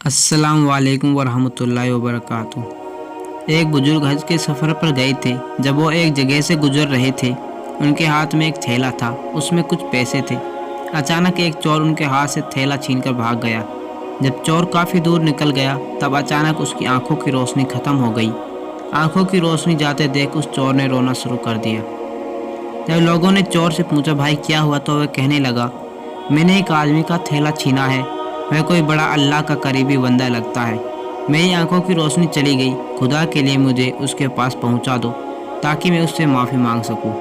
अस्सलाम वालेकुम वरहमतुल्लाहि वबरकातुह। एक बुजुर्ग हज के सफ़र पर गए थे। जब वो एक जगह से गुजर रहे थे, उनके हाथ में एक थैला था, उसमें कुछ पैसे थे। अचानक एक चोर उनके हाथ से थैला छीनकर भाग गया। जब चोर काफ़ी दूर निकल गया, तब अचानक उसकी आंखों की रोशनी ख़त्म हो गई। आंखों की रोशनी जाते देख उस चोर ने रोना शुरू कर दिया। जब लोगों ने चोर से पूछा, भाई क्या हुआ, तो वह कहने लगा, मैंने एक आदमी का थैला छीना है। वह कोई बड़ा अल्लाह का करीबी बंदा लगता है। मेरी आंखों की रोशनी चली गई। खुदा के लिए मुझे उसके पास पहुंचा दो ताकि मैं उससे माफ़ी मांग सकूं।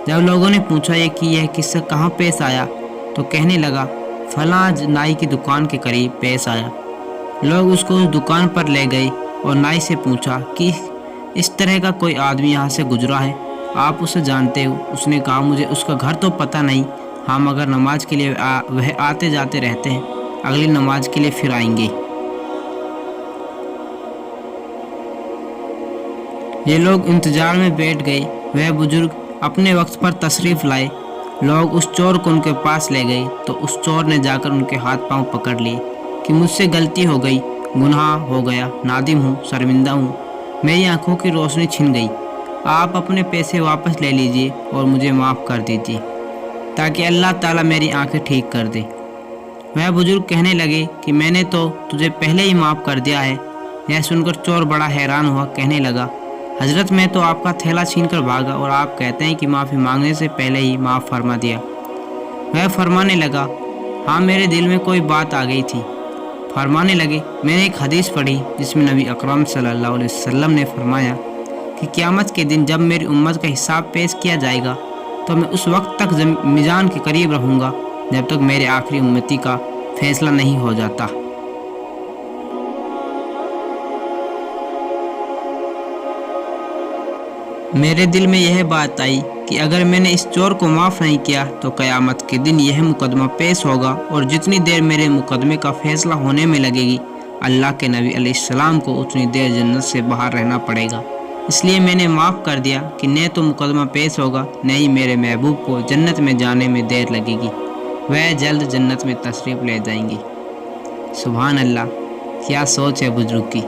जब लोगों ने पूछा कि यह किस्सा कहाँ पेश आया, तो कहने लगा, फलां नाई की दुकान के करीब पेश आया। लोग उसको उस दुकान पर ले गए और नाई से पूछा कि इस तरह का कोई आदमी यहाँ से गुजरा है, आप उसे जानते हो? उसने कहा, मुझे उसका घर तो पता नहीं, हाँ मगर नमाज के लिए वह आते जाते रहते हैं, अगली नमाज के लिए फिर आएंगे। ये लोग इंतजार में बैठ गए। वह बुजुर्ग अपने वक्त पर तशरीफ़ लाए। लोग उस चोर को उनके पास ले गए तो उस चोर ने जाकर उनके हाथ पांव पकड़ लिए कि मुझसे गलती हो गई, गुनाह हो गया, नादिम हूँ, शर्मिंदा हूँ, मेरी आंखों की रोशनी छिन गई। आप अपने पैसे वापस ले लीजिए और मुझे माफ़ कर दीजिए ताकि अल्लाह ताला मेरी आंखें ठीक कर दे। वह बुजुर्ग कहने लगे कि मैंने तो तुझे पहले ही माफ़ कर दिया है। यह सुनकर चोर बड़ा हैरान हुआ, कहने लगा, हजरत मैं तो आपका थैला छीनकर भागा और आप कहते हैं कि माफ़ी मांगने से पहले ही माफ़ फरमा दिया। वह फरमाने लगा, हाँ मेरे दिल में कोई बात आ गई थी। फरमाने लगे, मैंने एक हदीस पढ़ी जिसमें नबी अकरम सल्लल्लाहु अलैहि वसल्लम ने फरमाया कि क़यामत के दिन जब मेरी उम्मत का हिसाब पेश किया जाएगा तो मैं उस वक्त तक मीज़ान के करीब रहूँगा जब तक मेरे आखिरी उम्मती का फैसला नहीं हो जाता। मेरे दिल में यह बात आई कि अगर मैंने इस चोर को माफ़ नहीं किया तो क़यामत के दिन यह मुकदमा पेश होगा और जितनी देर मेरे मुकदमे का फ़ैसला होने में लगेगी, अल्लाह के नबी अलैहिस्सलाम को उतनी देर जन्नत से बाहर रहना पड़ेगा। इसलिए मैंने माफ़ कर दिया कि न तो मुकदमा पेश होगा, न ही मेरे महबूब को जन्नत में जाने में देर लगेगी। वह जल्द जन्नत में तशरीफ़ ले जाएंगी। सुभान अल्लाह, क्या सोच है बुजुर्ग की।